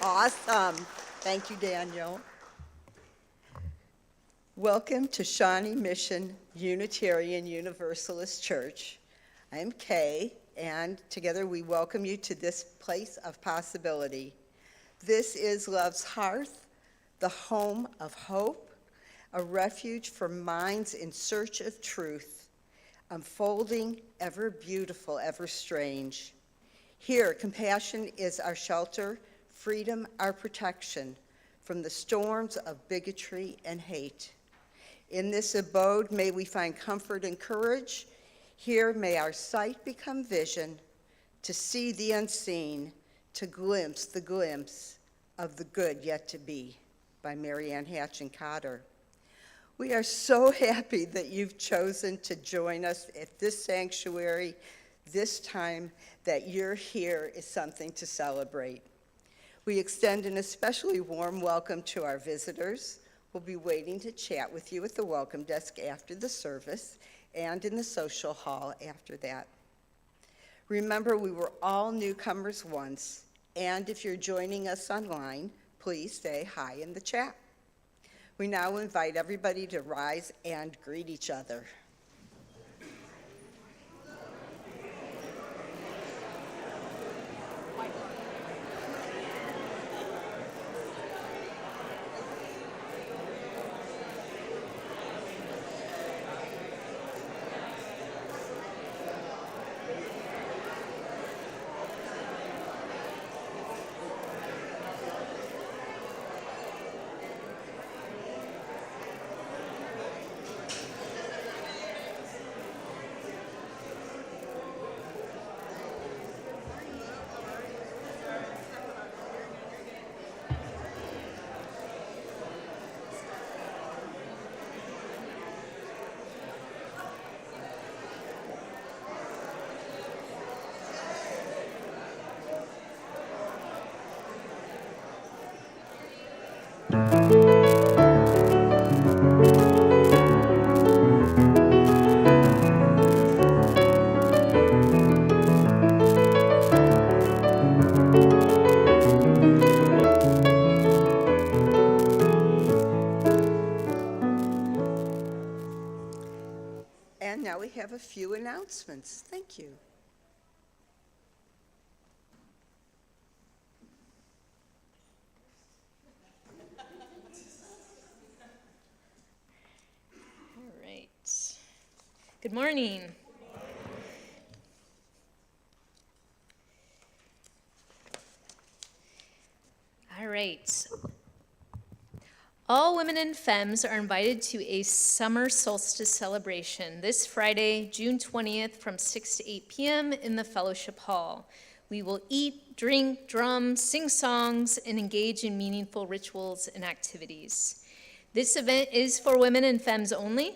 Awesome. Thank you, Daniel. Welcome to Shawnee Mission Unitarian Universalist Church. I am Kay, and together we welcome you to this place of possibility. This is love's hearth, the home of hope, a refuge for minds in search of truth, unfolding, ever beautiful, ever strange. Here, compassion is our shelter, freedom our protection from the storms of bigotry and hate. In this abode, may we find comfort and courage. Here, may our sight become vision, to see the unseen, to glimpse the glimpse of the good yet to be, by Marianne Hatch and Cotter. We are so happy that you've chosen to join us at this sanctuary. This time that you're here is something to celebrate. We extend an especially warm welcome to our visitors. We'll be waiting to chat with you at the welcome desk after the service and in the social hall after that. Remember, we were all newcomers once, and if you're joining us online, please say hi in the chat. We now invite everybody to rise and greet each other. And now we have a few announcements. Thank you. All right. Good morning. All right. All women and femmes are invited to a summer solstice celebration this Friday, June 20th from 6 to 8 p.m. in the Fellowship Hall. We will eat, drink, drum, sing songs, and engage in meaningful rituals and activities. This event is for women and femmes only.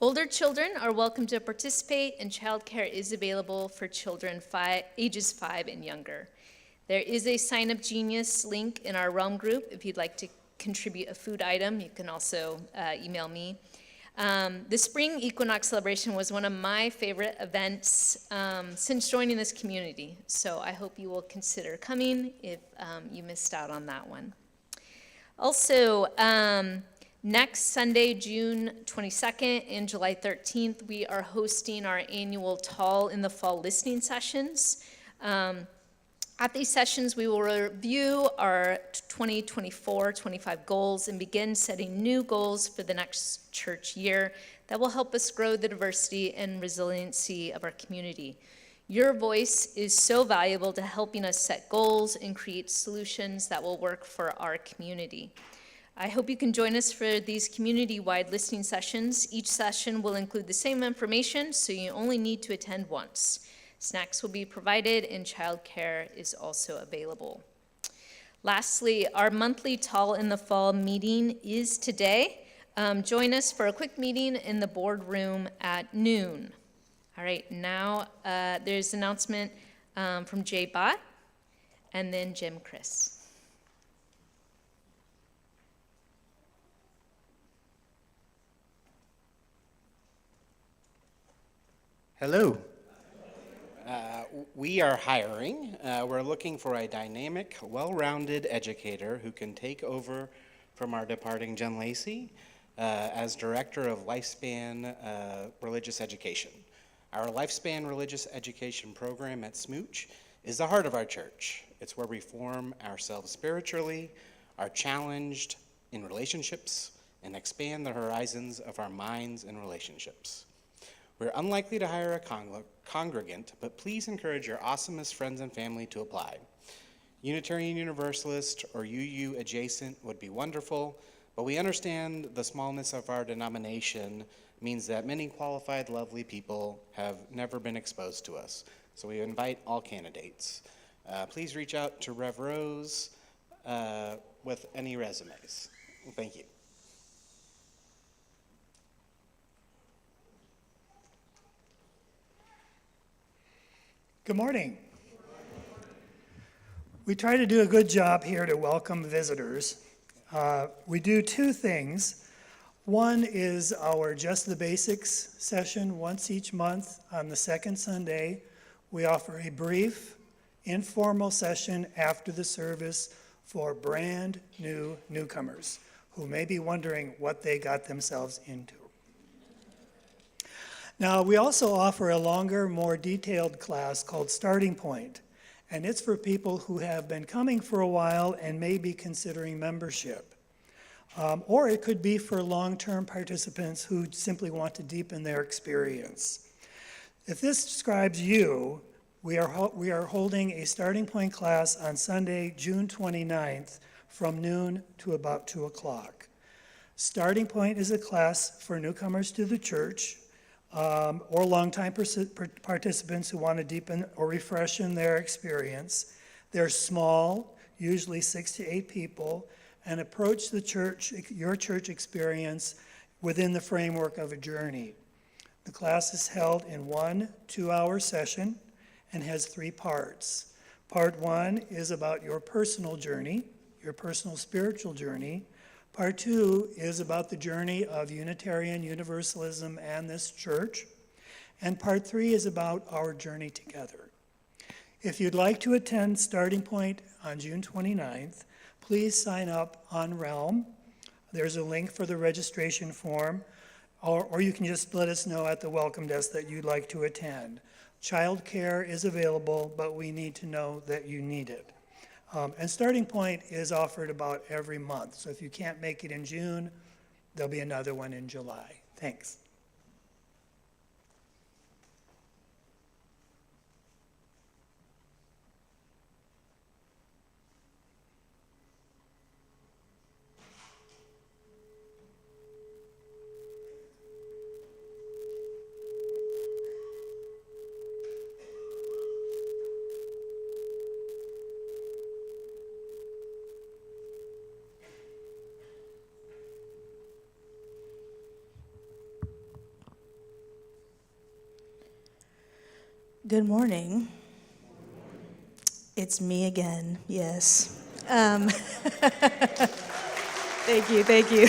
Older children are welcome to participate, and childcare is available for children ages 5 and younger. There is a Sign Up Genius link in our Realm group if you'd like to contribute a food item. You can also email me. The spring equinox celebration was one of my favorite events since joining this community, so I hope you will consider coming if you missed out on that one. Also, next Sunday, June 22nd and July 13th, we are hosting our annual Tall in the Fall listening sessions. At these sessions, we will review our 2024-25 goals and begin setting new goals for the next church year that will help us grow the diversity and resiliency of our community. Your voice is so valuable to helping us set goals and create solutions that will work for our community. I hope you can join us for these community-wide listening sessions. Each session will include the same information, so you only need to attend once. Snacks will be provided, and childcare is also available. Lastly, our monthly Tall in the Fall meeting is today. Join us for a quick meeting in the boardroom at noon. All right, now there's an announcement from Jay Bott and then Jim Chris. Hello. We are hiring. We're looking for a dynamic, well-rounded educator who can take over from our departing Jen Lacey as Director of Lifespan Religious Education. Our Lifespan Religious Education program at SMUUCh is the heart of our church. It's where we form ourselves spiritually, are challenged in relationships, and expand the horizons of our minds and relationships. We're unlikely to hire a congregant, but please encourage your awesomest friends and family to apply. Unitarian Universalist or UU adjacent would be wonderful, but we understand the smallness of our denomination means that many qualified, lovely people have never been exposed to us. So we invite all candidates. Please reach out to Rev. Rose with any resumes. Thank you. Good morning. We try to do a good job here to welcome visitors. We do two things. One is our Just the Basics session once each month on the second Sunday. We offer a brief, informal session after the service for brand new newcomers who may be wondering what they got themselves into. Now, we also offer a longer, more detailed class called Starting Point, and it's for people who have been coming for a while and may be considering membership. Or it could be for long-term participants who simply want to deepen their experience. If this describes you, we are holding a Starting Point class on Sunday, June 29th from noon to about 2 o'clock. Starting Point is a class for newcomers to the church, or longtime participants who want to deepen or refreshen their experience. They're small, usually 6 to 8 people, and approach the church, your church experience within the framework of a journey. The class is held in one 2-hour session and has 3 parts. Part 1 is about your personal journey, your personal spiritual journey. Part 2 is about the journey of Unitarian Universalism and this church. And Part 3 is about our journey together. If you'd like to attend Starting Point on June 29th, please sign up on Realm. There's a link for the registration form, or you can just let us know at the welcome desk that you'd like to attend. Childcare is available, but we need to know that you need it. And Starting Point is offered about every month. So if you can't make it in June, there'll be another one in July. Thanks. Good morning. It's me again, yes. Thank you.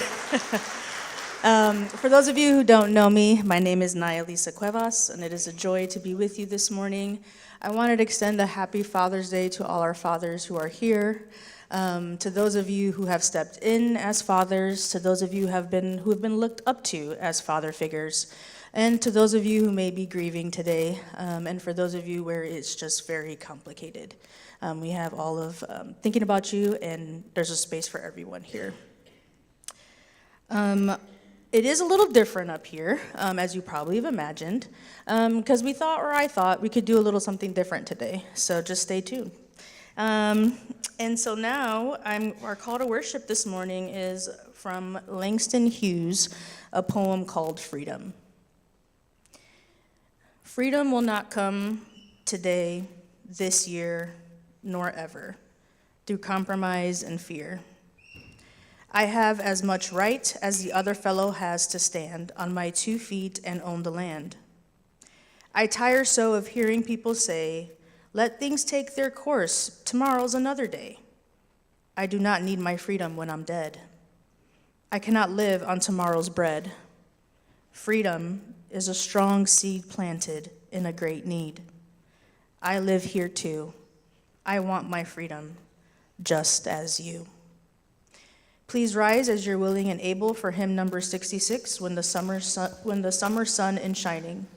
For those of you who don't know me, my name is Nayalisa Cuevas, and it is a joy to be with you this morning. I wanted to extend a happy Father's Day to all our fathers who are here, to those of you who have stepped in as fathers, to those of you who have been looked up to as father figures, and to those of you who may be grieving today, and for those of you where it's just very complicated. We have all of thinking about you, and there's a space for everyone here. It is a little different up here, as you probably have imagined, because I thought we could do a little something different today, so just stay tuned. And so now, our call to worship this morning is from Langston Hughes, a poem called Freedom. Freedom will not come today, this year, nor ever, through compromise and fear. I have as much right as the other fellow has to stand on my 2 feet and own the land. I tire so of hearing people say, "Let things take their course, tomorrow's another day." I do not need my freedom when I'm dead. I cannot live on tomorrow's bread. Freedom is a strong seed planted in a great need. I live here too. I want my freedom, just as you. Please rise as you're willing and able for hymn number 66, When the Summer Sun is Shining.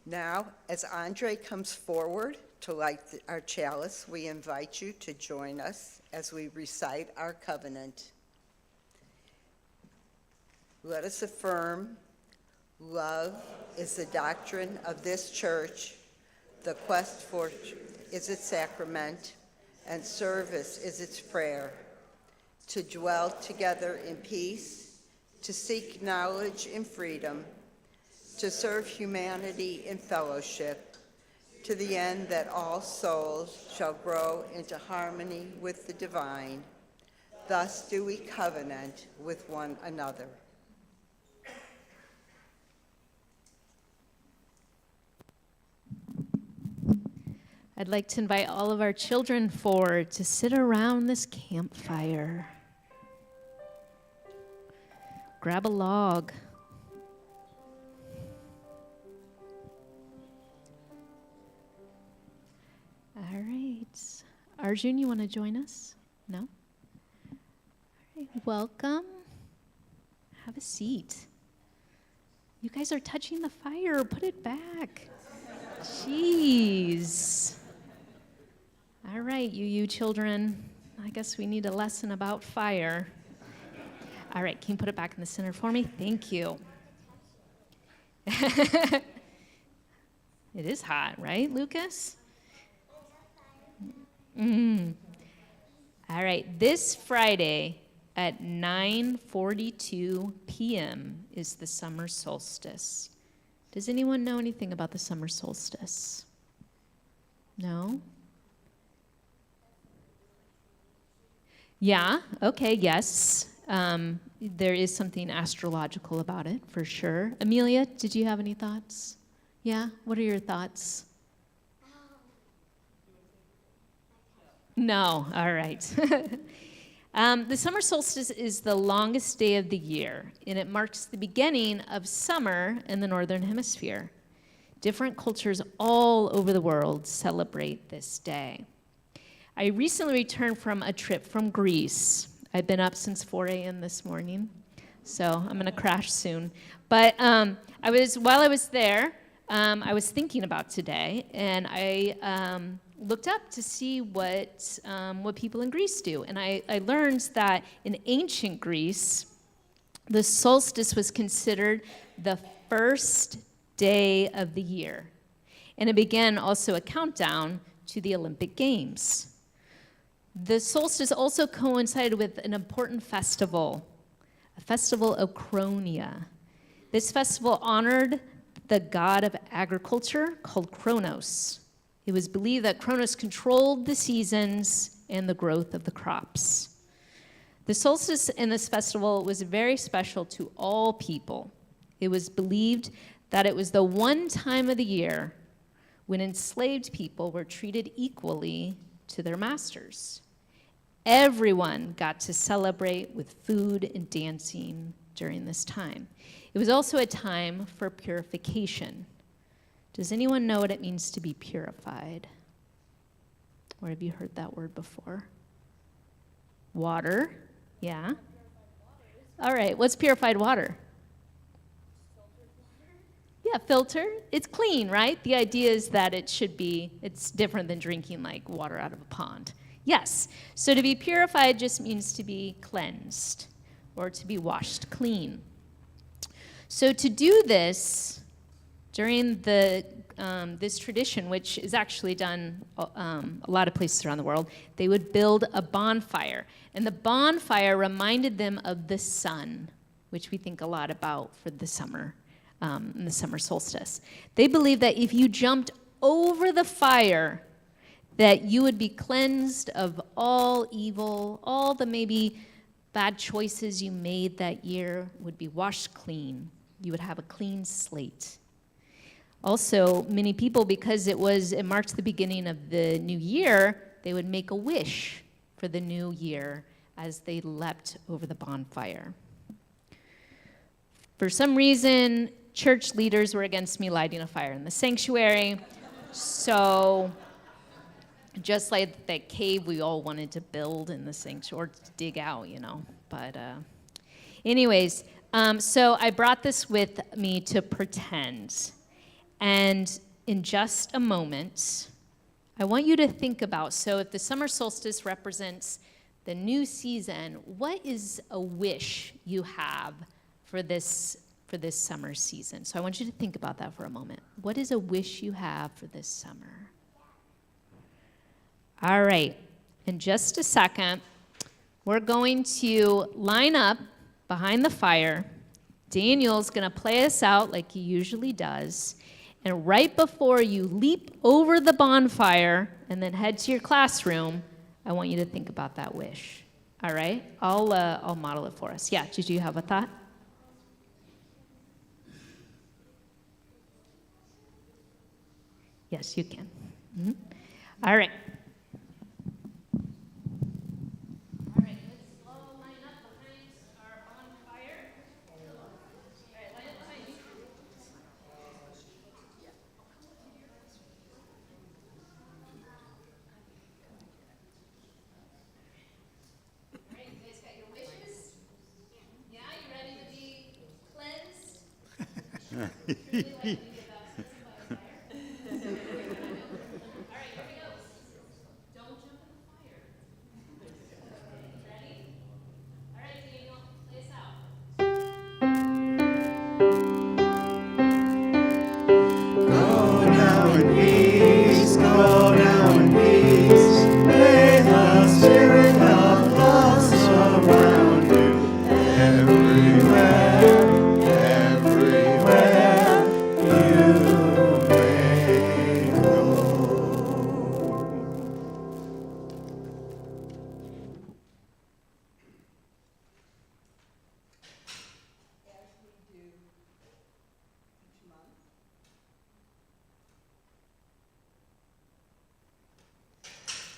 Now, as Andre comes forward to light our chalice, we invite you to join us as we recite our covenant. Let us affirm, love is the doctrine of this church, the quest for is its sacrament, and service is its prayer. To dwell together in peace, to seek knowledge in freedom, to serve humanity in fellowship, to the end that all souls shall grow into harmony with the divine. Thus do we covenant with one another. I'd like to invite all of our children forward to sit around this campfire. Grab a log. All right. Arjun, you want to join us? No? All right. Welcome. Have a seat. You guys are touching the fire. Put it back. Jeez. All right, you children. I guess we need a lesson about fire. All right, can you put it back in the center for me? Thank you. It is hot, right, Lucas? All right, this Friday at 9:42 p.m. is the summer solstice. Does anyone know anything about the summer solstice? No? Yeah, okay, yes. There is something astrological about it, for sure. Amelia, did you have any thoughts? Yeah, what are your thoughts? No, all right. The summer solstice is the longest day of the year, and it marks the beginning of summer in the Northern Hemisphere. Different cultures all over the world celebrate this day. I recently returned from a trip from Greece. I've been up since 4 a.m. this morning, so I'm going to crash soon. But while I was there, I was thinking about today, and I looked up to see what people in Greece do. And I learned that in ancient Greece, the solstice was considered the first day of the year. And it began also a countdown to the Olympic Games. The solstice also coincided with an important festival, a festival of Cronia. This festival honored the god of agriculture called Kronos. It was believed that Kronos controlled the seasons and the growth of the crops. The solstice in this festival was very special to all people. It was believed that it was the one time of the year when enslaved people were treated equally to their masters. Everyone got to celebrate with food and dancing during this time. It was also a time for purification. Does anyone know what it means to be purified? Or have you heard that word before? Water, yeah. All right, what's purified water? Yeah, filter. It's clean, right? The idea is that it's different than drinking like water out of a pond. Yes, so to be purified just means to be cleansed or to be washed clean. So to do this, during this tradition, which is actually done a lot of places around the world, they would build a bonfire. And the bonfire reminded them of the sun, which we think a lot about for the summer, in the summer solstice. They believed that if you jumped over the fire, that you would be cleansed of all evil, all the maybe bad choices you made that year would be washed clean. You would have a clean slate. Also, many people, because it marked the beginning of the new year, they would make a wish for the new year as they leapt over the bonfire. For some reason, church leaders were against me lighting a fire in the sanctuary, so just like that cave we all wanted to build in the sanctuary, or to dig out, But anyways, so I brought this with me to pretend. And in just a moment, I want you to think about, so if the summer solstice represents the new season, what is a wish you have for this summer season? So I want you to think about that for a moment. What is a wish you have for this summer? All right, in just a second, we're going to line up behind the fire. Daniel's going to play us out like he usually does. And right before you leap over the bonfire and then head to your classroom, I want you to think about that wish. All right? I'll model it for us. Yeah, did you have a thought? Yes, you can. Mm-hmm. All right.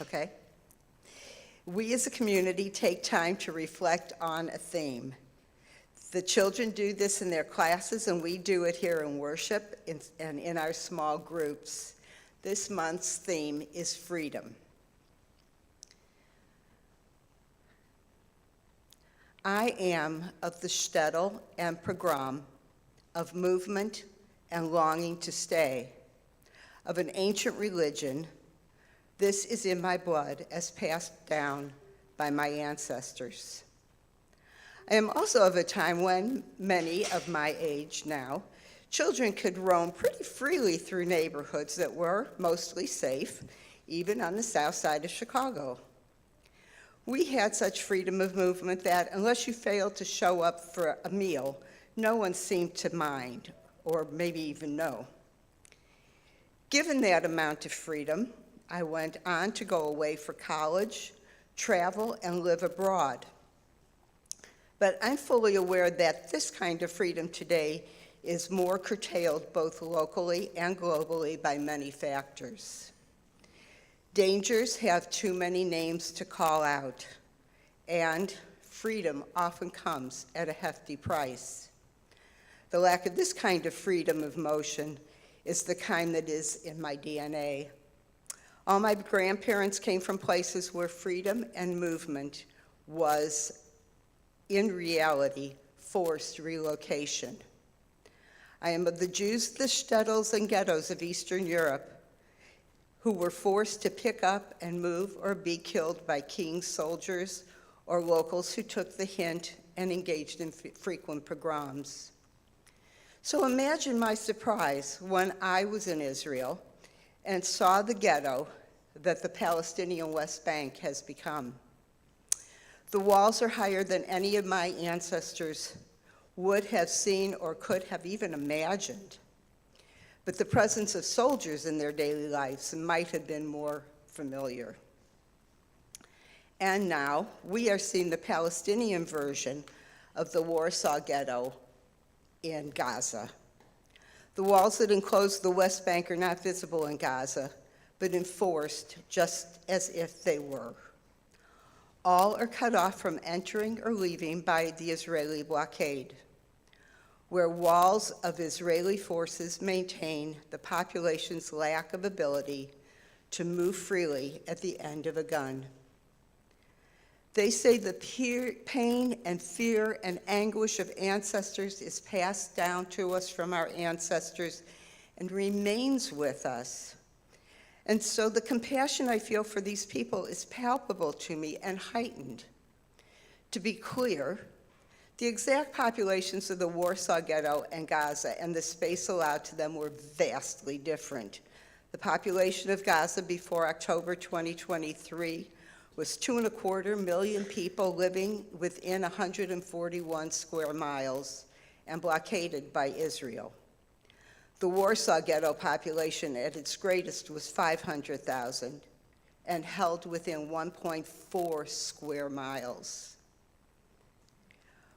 Okay? We as a community take time to reflect on a theme. The children do this in their classes, and we do it here in worship and in our small groups. This month's theme is freedom. I am of the shtetl and pogrom, of movement and longing to stay, of an ancient religion, This is in my blood as passed down by my ancestors. I am also of a time when many of my age now, children could roam pretty freely through neighborhoods that were mostly safe, even on the south side of Chicago. We had such freedom of movement that unless you failed to show up for a meal, no one seemed to mind, or maybe even know. Given that amount of freedom, I went on to go away for college, travel, and live abroad. But I'm fully aware that this kind of freedom today is more curtailed both locally and globally by many factors. Dangers have too many names to call out, and freedom often comes at a hefty price. The lack of this kind of freedom of motion is the kind that is in my DNA. All my grandparents came from places where freedom and movement was, in reality, forced relocation. I am of the Jews, the shtetls, and ghettos of Eastern Europe who were forced to pick up and move or be killed by king's soldiers or locals who took the hint and engaged in frequent pogroms. So imagine my surprise when I was in Israel and saw the ghetto that the Palestinian West Bank has become. The walls are higher than any of my ancestors would have seen or could have even imagined. But the presence of soldiers in their daily lives might have been more familiar. And now we are seeing the Palestinian version of the Warsaw Ghetto in Gaza. The walls that enclose the West Bank are not visible in Gaza, but enforced just as if they were. All are cut off from entering or leaving by the Israeli blockade, where walls of Israeli forces maintain the population's lack of ability to move freely at the end of a gun. They say the pain and fear and anguish of ancestors is passed down to us from our ancestors and remains with us. And so the compassion I feel for these people is palpable to me and heightened. To be clear, the exact populations of the Warsaw Ghetto and Gaza and the space allowed to them were vastly different. The population of Gaza before October 2023 was 2.25 million people living within 141 square miles and blockaded by Israel. The Warsaw Ghetto population at its greatest was 500,000 and held within 1.4 square miles.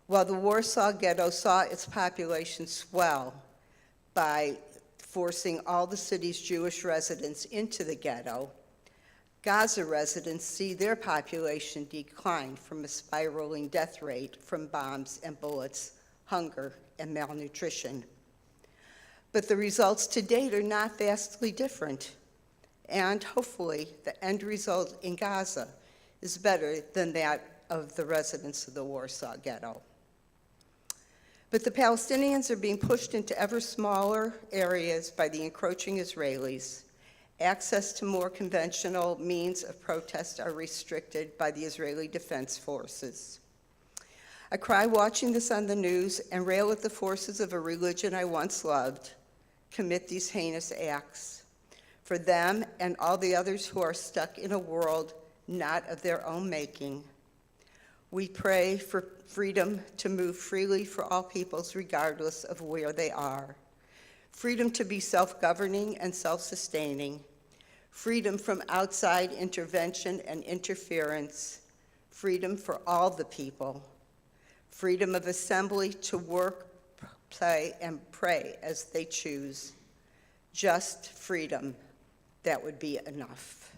While the Warsaw Ghetto saw its population swell by forcing all the city's Jewish residents into the ghetto, Gaza residents see their population decline from a spiraling death rate from bombs and bullets, hunger, and malnutrition. But the results to date are not vastly different, and hopefully the end result in Gaza is better than that of the residents of the Warsaw Ghetto. But the Palestinians are being pushed into ever smaller areas by the encroaching Israelis. Access to more conventional means of protest are restricted by the Israeli Defense Forces. I cry watching this on the news and rail at the forces of a religion I once loved commit these heinous acts. For them and all the others who are stuck in a world not of their own making, we pray for freedom to move freely for all peoples regardless of where they are. Freedom to be self-governing and self-sustaining. Freedom from outside intervention and interference. Freedom for all the people. Freedom of assembly to work, play, and pray as they choose. Just freedom. That would be enough.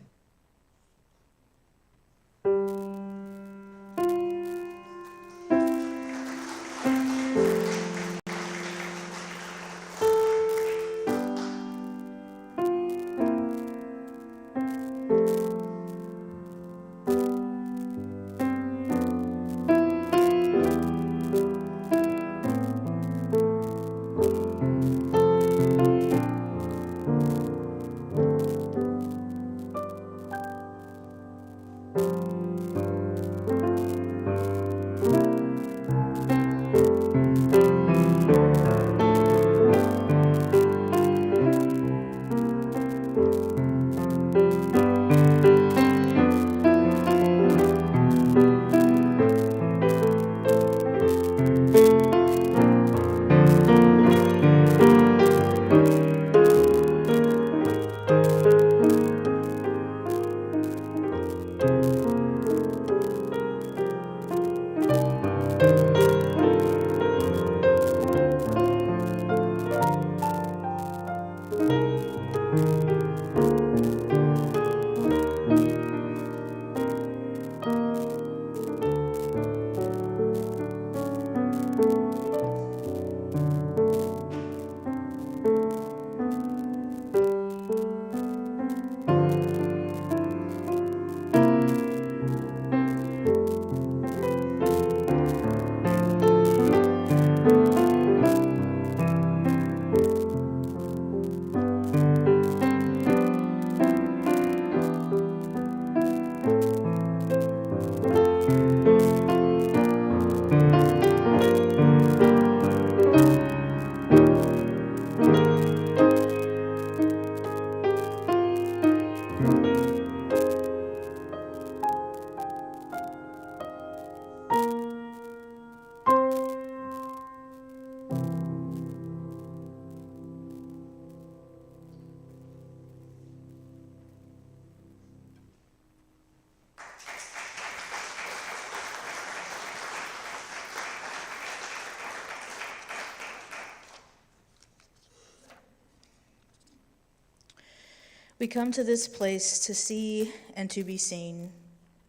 We come to this place to see and to be seen,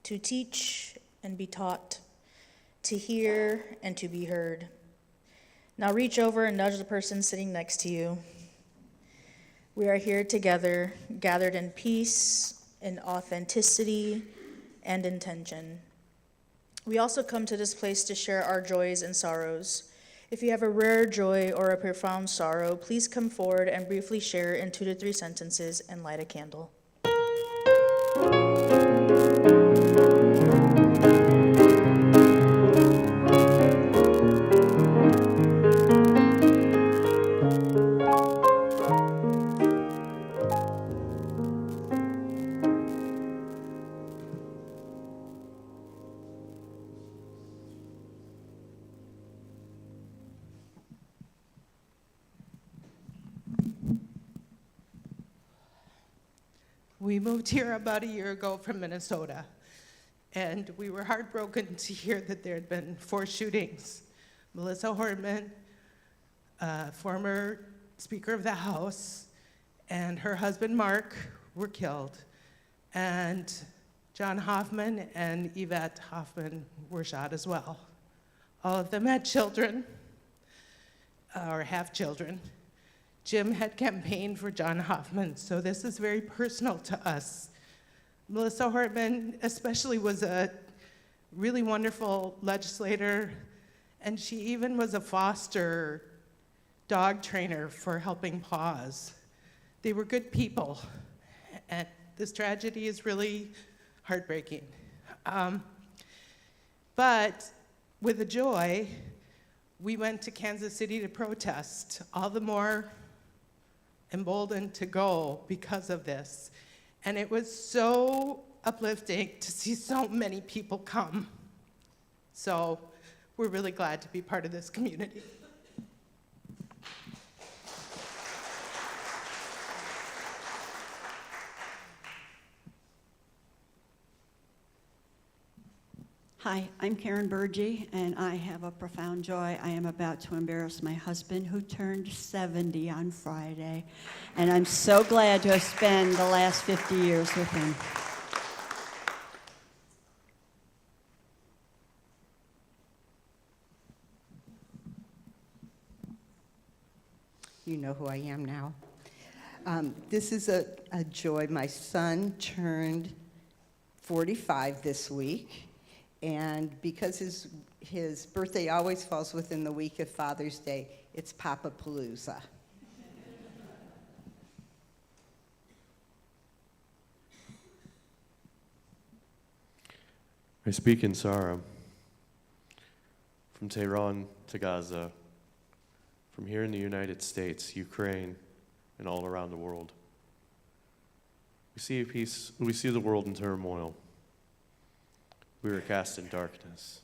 to teach and be taught, to hear and to be heard. Now reach over and nudge the person sitting next to you. We are here together, gathered in peace, in authenticity, and intention. We also come to this place to share our joys and sorrows. If you have a rare joy or a profound sorrow, please come forward and briefly share in 2 to 3 sentences and light a candle. We moved here about a year ago from Minnesota, and we were heartbroken to hear that there had been 4 shootings. Melissa Hortman, former Speaker of the House, and her husband Mark were killed, and John Hoffman and Yvette Hoffman were shot as well. All of them had children, or have children. Jim had campaigned for John Hoffman, so this is very personal to us. Melissa Hortman especially was a really wonderful legislator, and she even was a foster dog trainer for Helping Paws. They were good people, and this tragedy is really heartbreaking. But with a joy, we went to Kansas City to protest, all the more emboldened to go because of this. And it was so uplifting to see so many people come. So we're really glad to be part of this community. Hi, I'm Karen Burgee, and I have a profound joy. I am about to embarrass my husband, who turned 70 on Friday, and I'm so glad to have spent the last 50 years with him. You know who I am now. This is a joy. My son turned 45 this week. And because his birthday always falls within the week of Father's Day, it's Papa-palooza. I speak in sorrow. From Tehran to Gaza, from here in the United States, Ukraine, and all around the world. We see the world in turmoil. We were cast in darkness.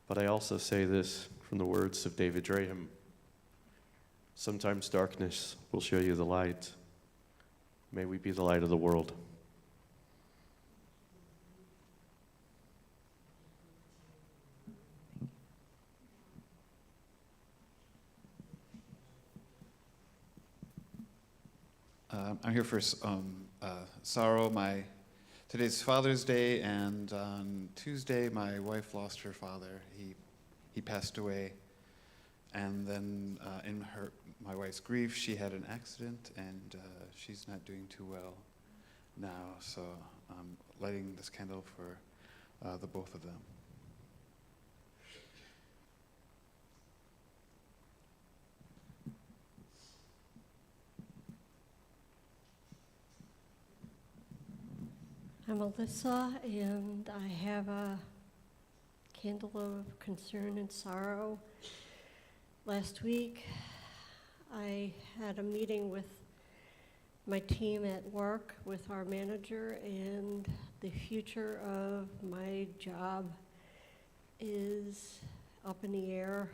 But I also say this from the words of David Draham. Sometimes darkness will show you the light. May we be the light of the world. I'm here for sorrow. Today's Father's Day, and on Tuesday, my wife lost her father. He passed away, and then in my wife's grief, she had an accident, and she's not doing too well now. So I'm lighting this candle for the both of them. I'm Alyssa, and I have a candle of concern and sorrow. Last week, I had a meeting with my team at work, with our manager, and the future of my job is up in the air.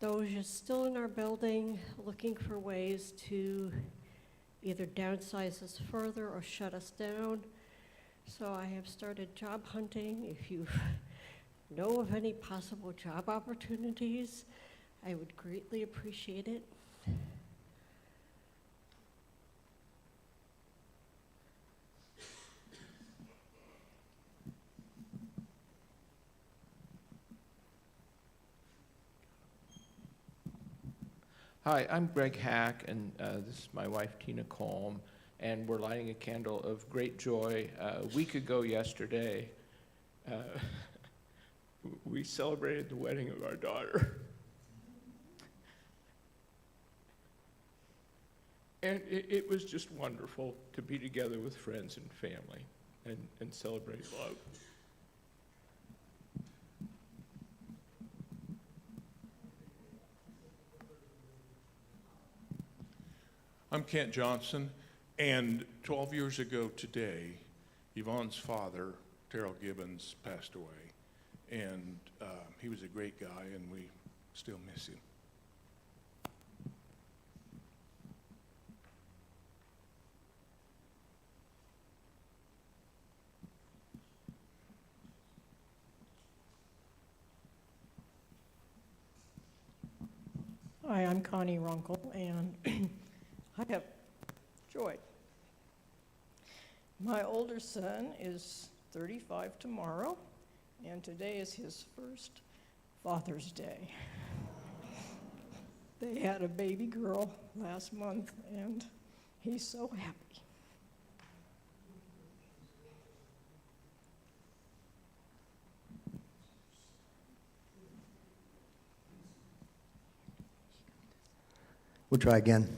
Those are still in our building looking for ways to either downsize us further or shut us down. So I have started job hunting. If you know of any possible job opportunities, I would greatly appreciate it. Hi, I'm Greg Hack, and this is my wife, Tina Colm, and we're lighting a candle of great joy. A week ago yesterday, we celebrated the wedding of our daughter. And it was just wonderful to be together with friends and family and celebrate love. I'm Kent Johnson, and 12 years ago today, Yvonne's father, Terrell Gibbons, passed away. And he was a great guy, and we still miss him. Hi, I'm Connie Runkle, and I have joy. My older son is 35 tomorrow, and today is his first Father's Day. They had a baby girl last month, and he's so happy. We'll try again.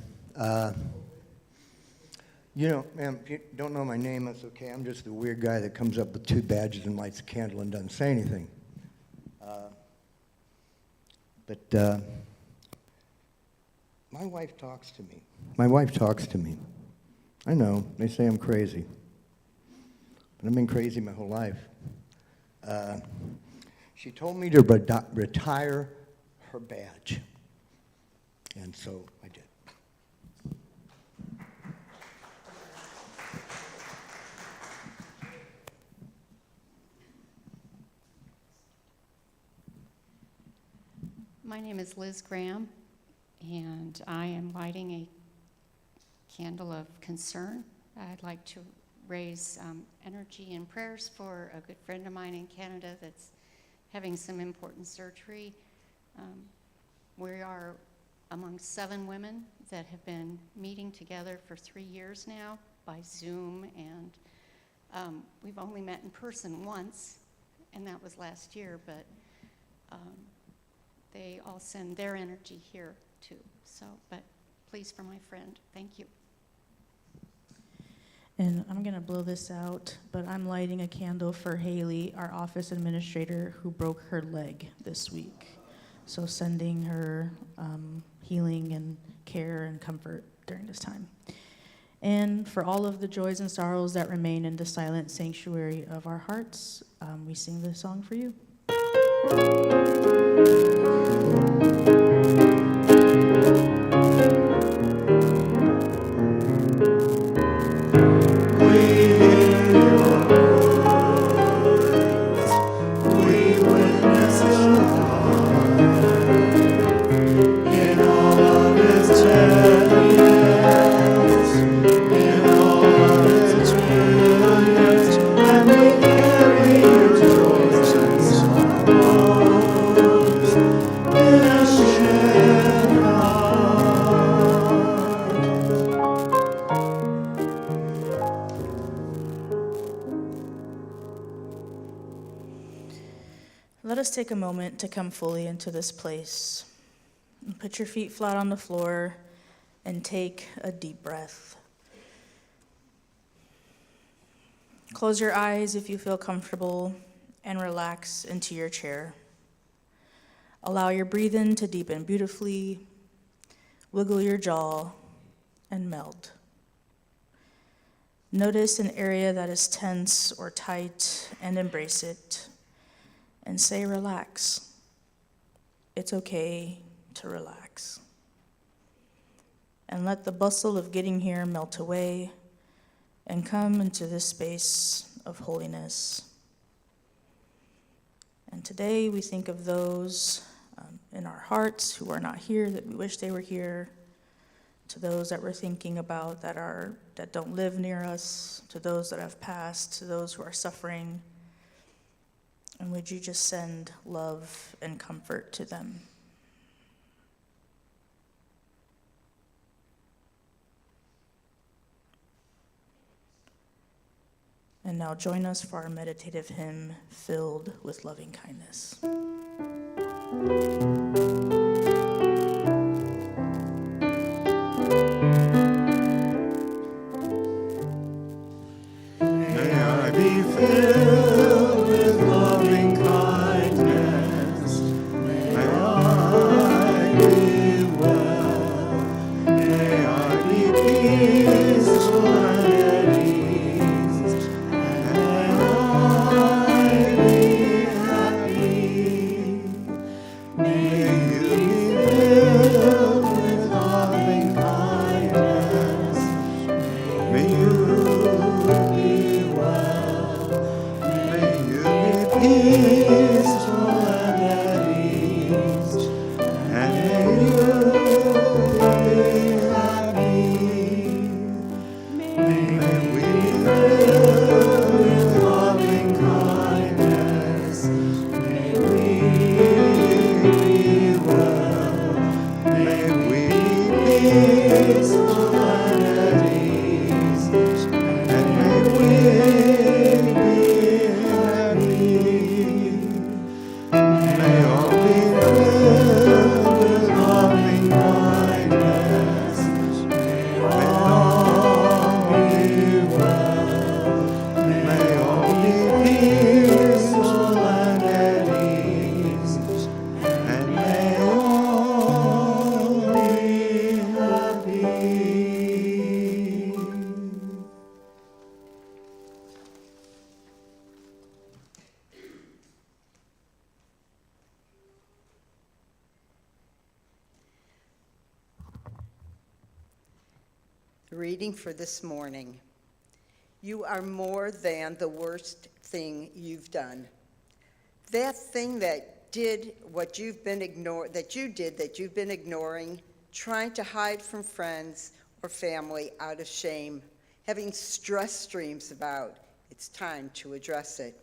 You know, ma'am, if you don't know my name, that's okay. I'm just the weird guy that comes up with 2 badges and lights a candle and doesn't say anything. But my wife talks to me. My wife talks to me. I know, they say I'm crazy. But I've been crazy my whole life. She told me to retire her badge. And so I did. My name is Liz Graham, and I am lighting a candle of concern. I'd like to raise energy and prayers for a good friend of mine in Canada that's having some important surgery. We are among 7 women that have been meeting together for 3 years now by Zoom, and we've only met in person once, and that was last year, but they all send their energy here too. So, but please for my friend, thank you. And I'm gonna blow this out, but I'm lighting a candle for Haley, our office administrator, who broke her leg this week. So sending her healing and care and comfort during this time. And for all of the joys and sorrows that remain in the silent sanctuary of our hearts, we sing this song for you. Let us take a moment to come fully into this place. Put your feet flat on the floor and take a deep breath. Close your eyes if you feel comfortable and relax into your chair. Allow your breathing to deepen beautifully. Wiggle your jaw and melt. Notice an area that is tense or tight and embrace it. And say, relax. It's okay to relax. And let the bustle of getting here melt away and come into this space of holiness. And today we think of those in our hearts who are not here that we wish they were here, to those that we're thinking about that don't live near us, to those that have passed, to those who are suffering. And would you just send love and comfort to them? And now join us for our meditative hymn, Filled with Loving Kindness. May I be filled with loving kindness. May I be well. May I be peaceful and at ease. And may I be happy. May you be filled with loving kindness. May you be well. May you be peaceful and at ease. And may you be happy. May we be filled with loving kindness. May we be well. May we be peaceful and at ease. And may we be happy. May all be filled with loving kindness. May all be well. May all be peaceful and at ease. And may all be happy. The reading for this morning. You are more than the worst thing you've done. That thing that did what you've been ignoring, trying to hide from friends or family out of shame, having stress dreams about. It's time to address it.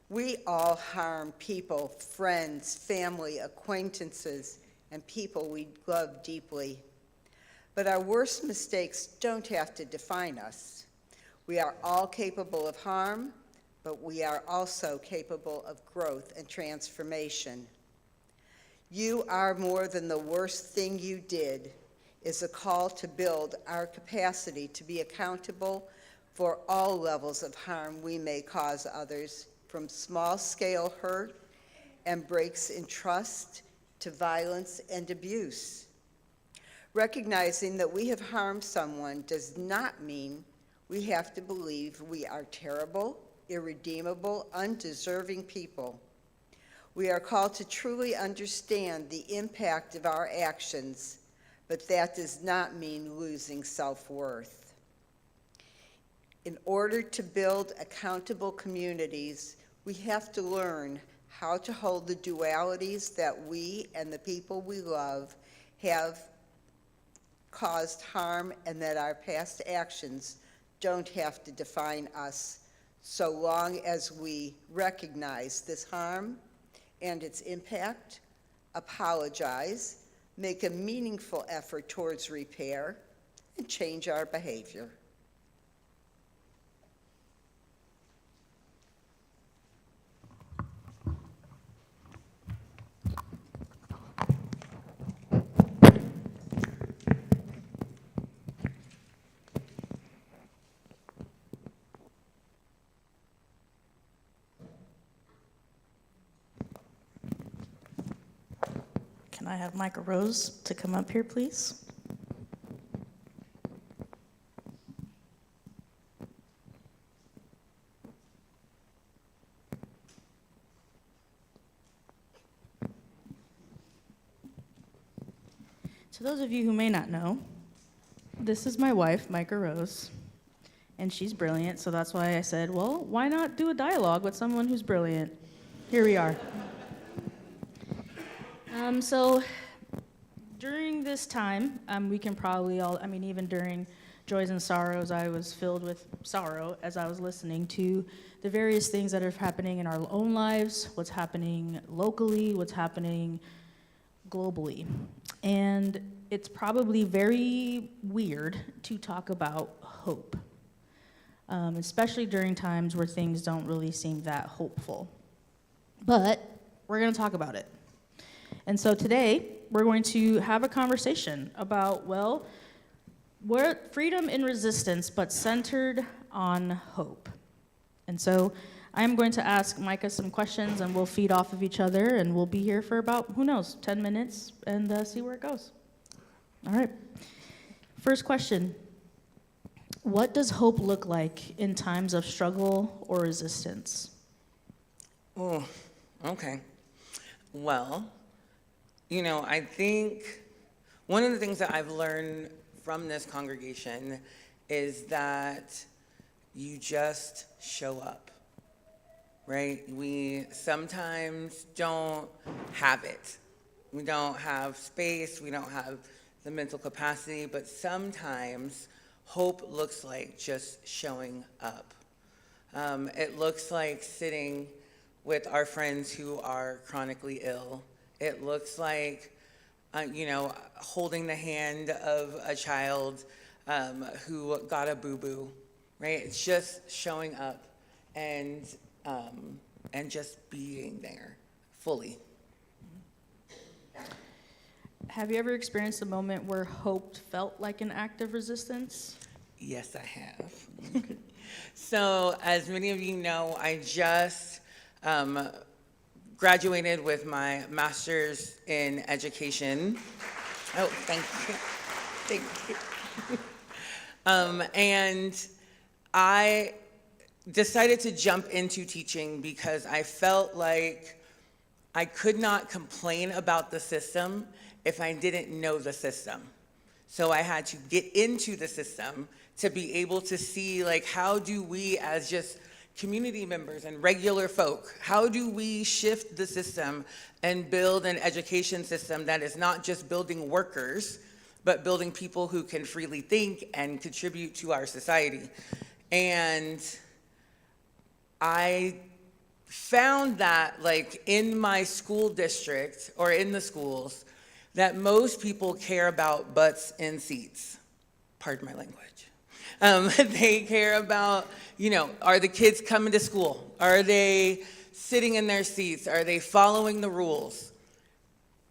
We all harm people, friends, family, acquaintances, and people we love deeply. But our worst mistakes don't have to define us. We are all capable of harm, but we are also capable of growth and transformation. You are more than the worst thing you did is a call to build our capacity to be accountable for all levels of harm we may cause others, from small-scale hurt and breaks in trust to violence and abuse. Recognizing that we have harmed someone does not mean we have to believe we are terrible, irredeemable, undeserving people. We are called to truly understand the impact of our actions, but that does not mean losing self-worth. In order to build accountable communities, we have to learn how to hold the dualities that we and the people we love have caused harm, and that our past actions don't have to define us, so long as we recognize this harm and its impact, apologize, make a meaningful effort towards repair, and change our behavior. Can I have Micah Rose to come up here, please? To those of you who may not know, this is my wife, Micah Rose, and she's brilliant, so that's why I said, well, why not do a dialogue with someone who's brilliant? Here we are. So during this time, we can probably all, even during joys and sorrows, I was filled with sorrow as I was listening to the various things that are happening in our own lives, what's happening locally, what's happening globally. And it's probably very weird to talk about hope. especially during times where things don't really seem that hopeful. But we're going to talk about it. And so today, we're going to have a conversation about, well, we're freedom in resistance, but centered on hope. And so I'm going to ask Micah some questions, and we'll feed off of each other, and we'll be here for about, who knows, 10 minutes, and see where it goes. All right. First question. What does hope look like in times of struggle or resistance? Oh, okay. Well, you know, I think one of the things that I've learned from this congregation is that you just show up, right? We sometimes don't have it. We don't have space, we don't have the mental capacity, but sometimes hope looks like just showing up. It looks like sitting with our friends who are chronically ill. It looks like, you know, holding the hand of a child who got a boo-boo, right? It's just showing up and just being there fully. Have you ever experienced a moment where hope felt like an act of resistance? Yes, I have. So, as many of you know, I just graduated with my master's in education. Oh, thank you. Thank you. And I decided to jump into teaching because I felt like I could not complain about the system if I didn't know the system. So I had to get into the system to be able to see, like, how do we as just community members and regular folk, how do we shift the system and build an education system that is not just building workers, but building people who can freely think and contribute to our society. And I found that, like, in my school district or in the schools, that most people care about butts in seats. Pardon my language. They care about, you know, are the kids coming to school? Are they sitting in their seats? Are they following the rules?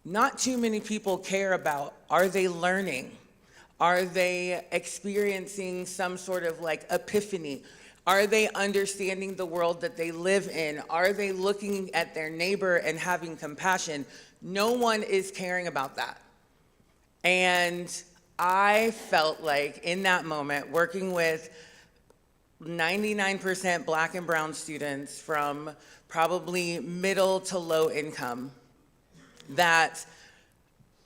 Not too many people care about, are they learning? Are they experiencing some sort of like epiphany? Are they understanding the world that they live in? Are they looking at their neighbor and having compassion? No one is caring about that. And I felt like in that moment, working with 99% Black and brown students from probably middle to low income, that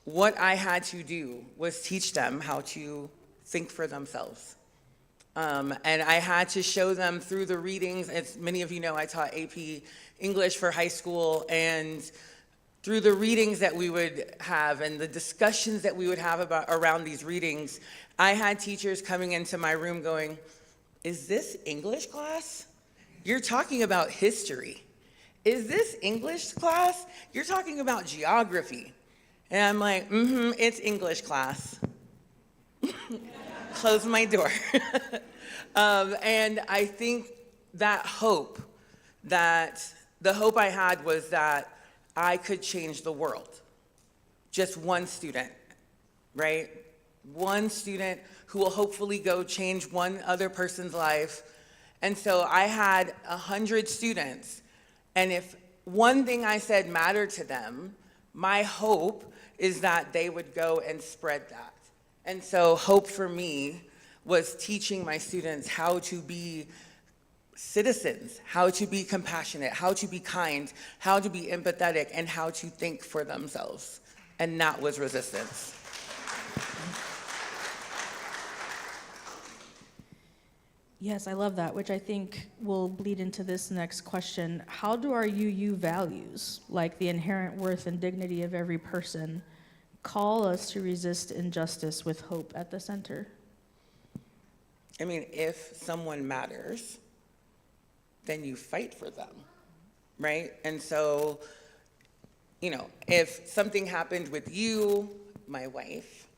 what I had to do was teach them how to think for themselves. And I had to show them through the readings. As many of you know, I taught AP English for high school, and through the readings that we would have and the discussions that we would have about around these readings, I had teachers coming into my room going, is this English class? You're talking about history. Is this English class? You're talking about geography. And I'm like, it's English class. Close my door. And I think that hope, that the hope I had was that I could change the world. Just one student, right? One student who will hopefully go change one other person's life. And so I had 100 students. And if one thing I said mattered to them, my hope is that they would go and spread that. And so hope for me was teaching my students how to be citizens, how to be compassionate, how to be kind, how to be empathetic, and how to think for themselves. And that was resistance. Yes, I love that, which I think will bleed into this next question. How do our UU values, like the inherent worth and dignity of every person, call us to resist injustice with hope at the center? I mean, if someone matters, then you fight for them, right? And so, you know, if something happened with you, my wife,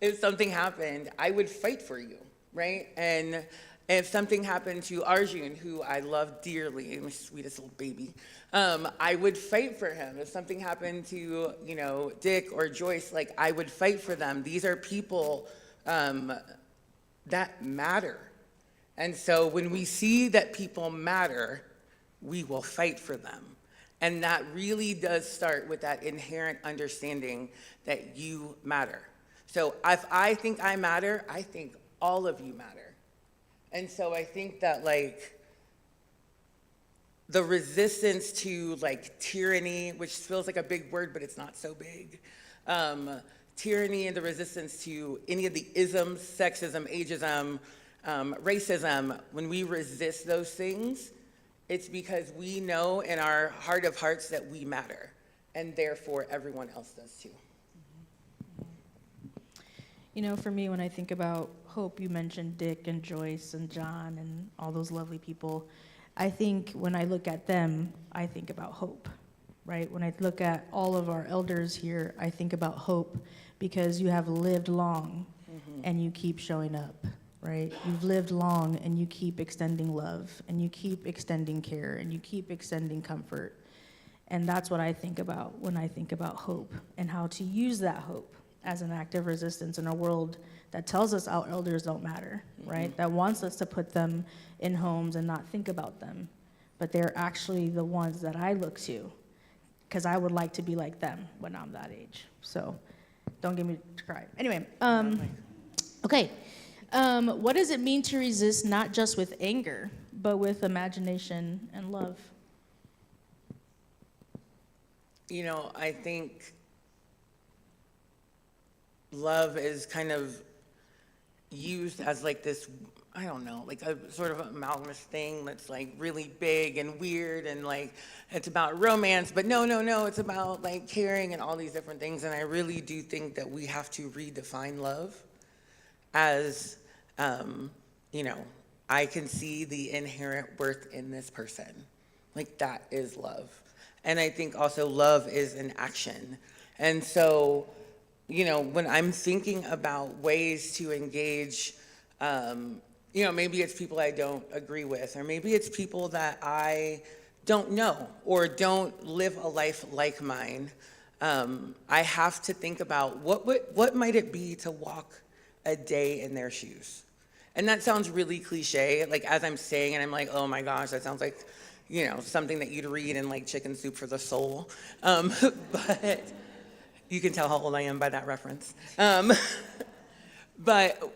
if something happened, I would fight for you, right? And If something happened to Arjun, who I love dearly, my sweetest little baby, I would fight for him. If something happened to, Dick or Joyce, like, I would fight for them. These are people that matter. And so when we see that people matter, we will fight for them. And that really does start with that inherent understanding that you matter. So if I think I matter, I think all of you matter. And so I think that, like, the resistance to, like, tyranny, which feels like a big word, but it's not so big. Tyranny and the resistance to any of the isms, sexism, ageism, racism, when we resist those things, it's because we know in our heart of hearts that we matter, and therefore everyone else does too. For me, when I think about hope, you mentioned Dick and Joyce and John and all those lovely people. I think when I look at them, I think about hope, right? When I look at all of our elders here, I think about hope because you have lived long and you keep showing up, right? You've lived long and you keep extending love and you keep extending care and you keep extending comfort. And that's what I think about when I think about hope and how to use that hope as an act of resistance in a world that tells us our elders don't matter, right? That wants us to put them in homes and not think about them. But they're actually the ones that I look to because I would like to be like them when I'm that age. So don't get me to cry. Anyway, okay. What does it mean to resist not just with anger, but with imagination and love? I think love is kind of used as like this, I don't know, like a sort of amalgamous thing that's like really big and weird and like it's about romance, but no, it's about like caring and all these different things. And I really do think that we have to redefine love as, I can see the inherent worth in this person. Like that is love. And I think also love is an action. And so, when I'm thinking about ways to engage, maybe it's people I don't agree with, or maybe it's people that I don't know or don't live a life like mine. I have to think about what might it be to walk a day in their shoes. And that sounds really cliche. Like as I'm saying it, I'm like, oh my gosh, that sounds like, something that you'd read in like Chicken Soup for the Soul. But you can tell how old I am by that reference. But,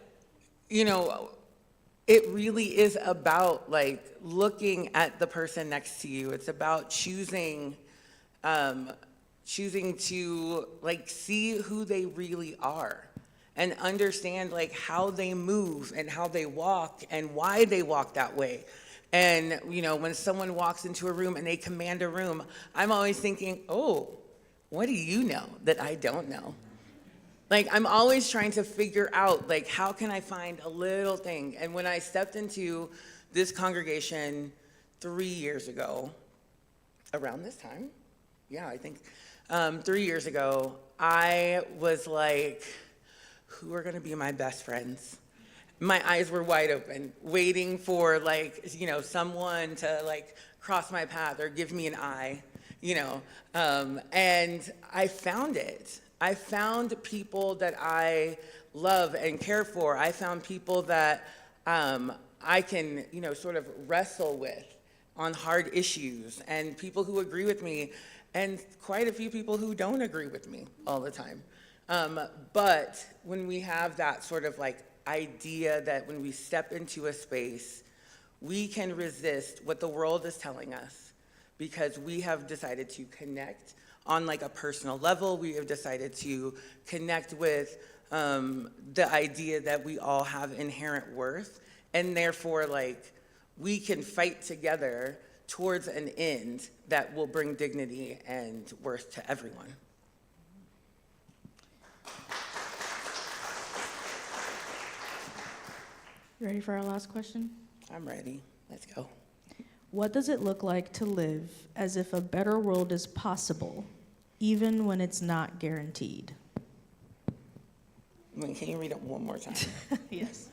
it really is about like looking at the person next to you. It's about choosing to like see who they really are and understand like how they move and how they walk and why they walk that way. And, when someone walks into a room and they command a room, I'm always thinking, oh, what do you know that I don't know? Like, I'm always trying to figure out, like, how can I find a little thing? And when I stepped into this congregation 3 years ago, around this time, I think 3 years ago, I was like, who are gonna be my best friends? My eyes were wide open, waiting for like, someone to like cross my path or give me an eye, and I found it. I found people that I love and care for. I found people that I can, sort of wrestle with on hard issues, and people who agree with me, and quite a few people who don't agree with me all the time. But when we have that sort of like idea that when we step into a space, we can resist what the world is telling us because we have decided to connect on like a personal level. We have decided to connect with the idea that we all have inherent worth, and therefore like we can fight together towards an end that will bring dignity and worth to everyone. Ready for our last question? I'm ready. Let's go. What does it look like to live as if a better world is possible, even when it's not guaranteed? Wait, can you read it one more time? Yes.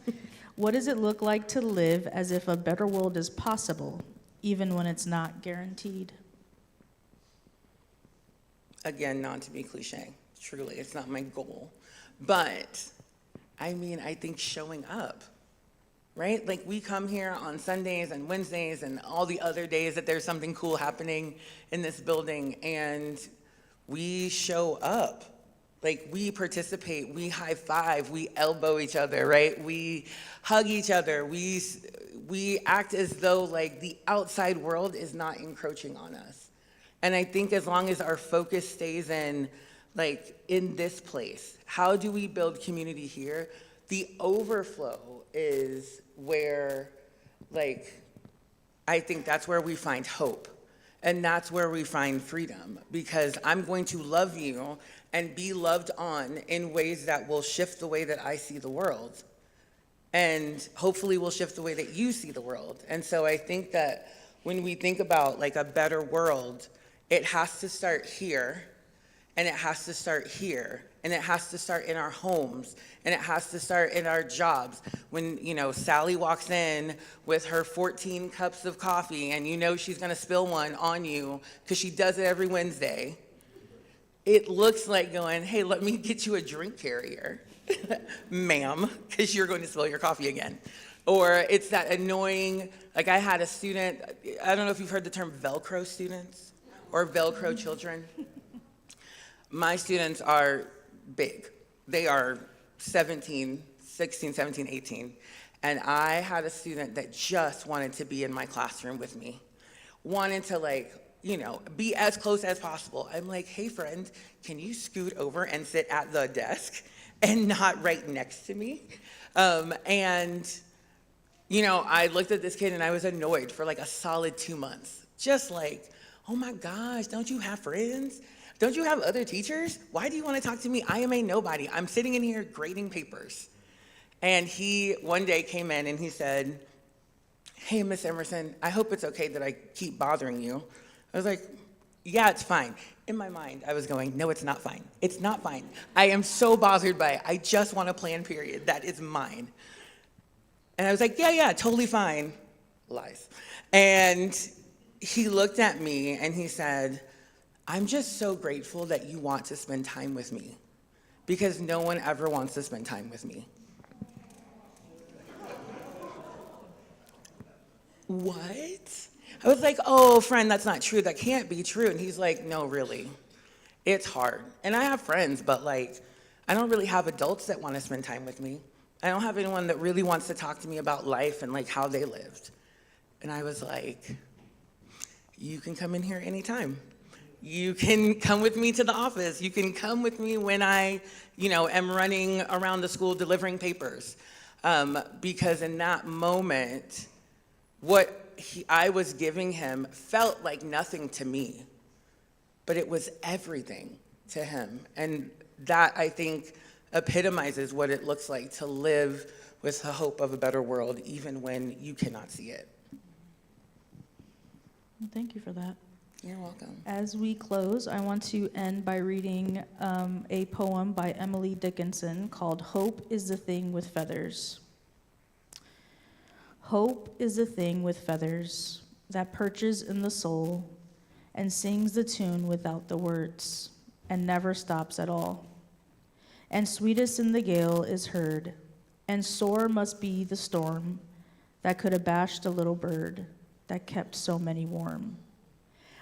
What does it look like to live as if a better world is possible, even when it's not guaranteed? Again, not to be cliche, truly, it's not my goal. But, I mean, I think showing up, right? Like, we come here on Sundays and Wednesdays and all the other days that there's something cool happening in this building, and we show up. Like, we participate, we high five, we elbow each other, right? We hug each other, we act as though, like, the outside world is not encroaching on us. And I think as long as our focus stays in, like, in this place, how do we build community here? The overflow is where, like, I think that's where we find hope. And that's where we find freedom, because I'm going to love you and be loved on in ways that will shift the way that I see the world. And hopefully will shift the way that you see the world. And so I think that when we think about, like, a better world, it has to start here, and it has to start here, and it has to start in our homes, and it has to start in our jobs. When, you know, Sally walks in with her 14 cups of coffee, and you know she's gonna spill one on you, because she does it every Wednesday, it looks like going, hey, let me get you a drink carrier, ma'am, because you're going to spill your coffee again. Or it's that annoying, like, I had a student, I don't know if you've heard the term Velcro students or Velcro children. My students are big. They are 16, 17, 18. And I had a student that just wanted to be in my classroom with me, wanted to, like, you know, be as close as possible. I'm like, hey, friend, can you scoot over and sit at the desk and not right next to me? And, you know, I looked at this kid and I was annoyed for like a solid 2 months. Just like, oh my gosh, don't you have friends? Don't you have other teachers? Why do you want to talk to me? I am a nobody. I'm sitting in here grading papers. And he one day came in and he said, hey, Miss Emerson, I hope it's okay that I keep bothering you. I was like, yeah, it's fine. In my mind, I was going, no, it's not fine. It's not fine. I am so bothered by it. I just want a plan, period. That is mine. And I was like, yeah, totally fine. Lies. And he looked at me and he said, I'm just so grateful that you want to spend time with me, because no one ever wants to spend time with me. What? I was like, oh, friend, that's not true. That can't be true. And he's like, no, really. It's hard. And I have friends, but like, I don't really have adults that want to spend time with me. I don't have anyone that really wants to talk to me about life and like how they lived. And I was like, you can come in here anytime. You can come with me to the office. You can come with me when I, am running around the school delivering papers. Because in that moment, what I was giving him felt like nothing to me, but it was everything to him. And that, I think, epitomizes what it looks like to live with the hope of a better world, even when you cannot see it. Thank you for that. You're welcome. As we close, I want to end by reading a poem by Emily Dickinson called Hope is the Thing with Feathers. Hope is the thing with feathers that perches in the soul and sings the tune without the words and never stops at all. And sweetest in the gale is heard, and sore must be the storm that could have bashed a little bird that kept so many warm.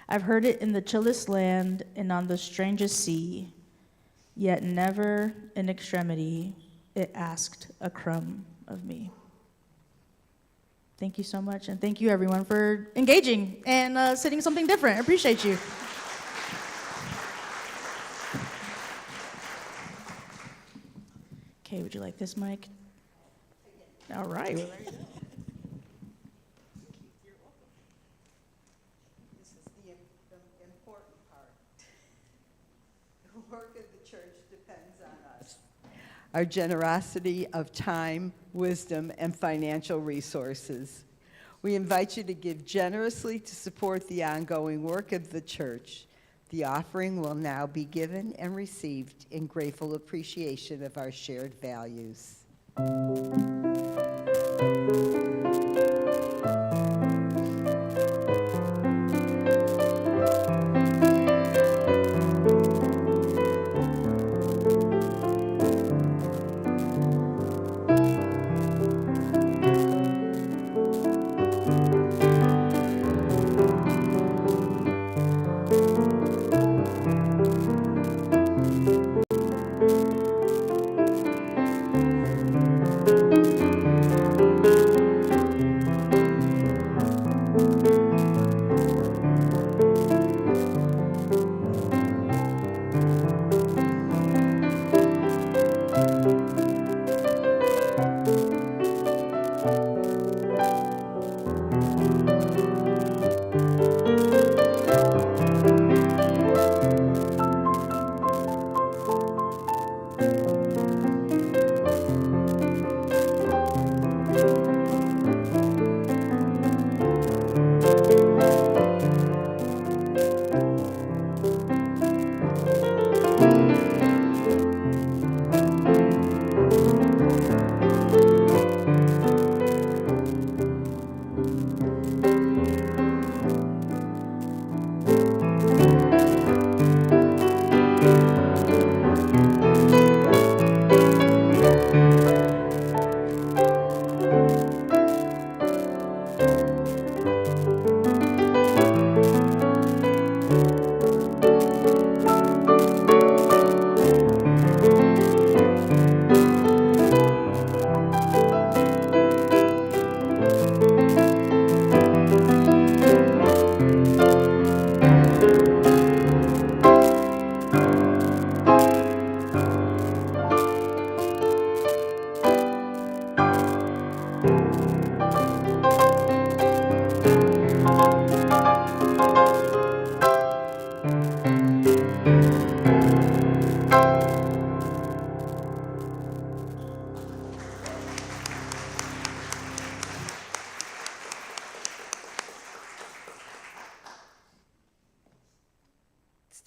I've heard it in the chillest land and on the strangest sea, yet never in extremity it asked a crumb of me. Thank you so much, and thank you everyone for engaging and sitting something different. I appreciate you. Okay, would you like this mic? All right. This is the important part. The work of the church depends on us. Our generosity of time, wisdom, and financial resources. We invite you to give generously to support the ongoing work of the church. The offering will now be given and received in grateful appreciation of our shared values.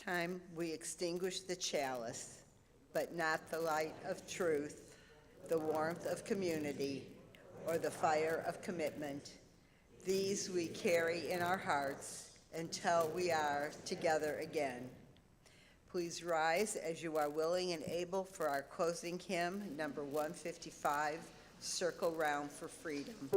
Time we extinguish the chalice, but not the light of truth, the warmth of community, or the fire of commitment. These we carry in our hearts until we are together again. Please rise as you are willing and able for our closing hymn, number 155, Circle Round for Freedom.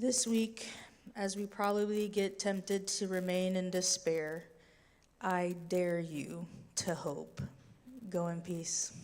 This week, as we probably get tempted to remain in despair, I dare you to hope. Go in peace.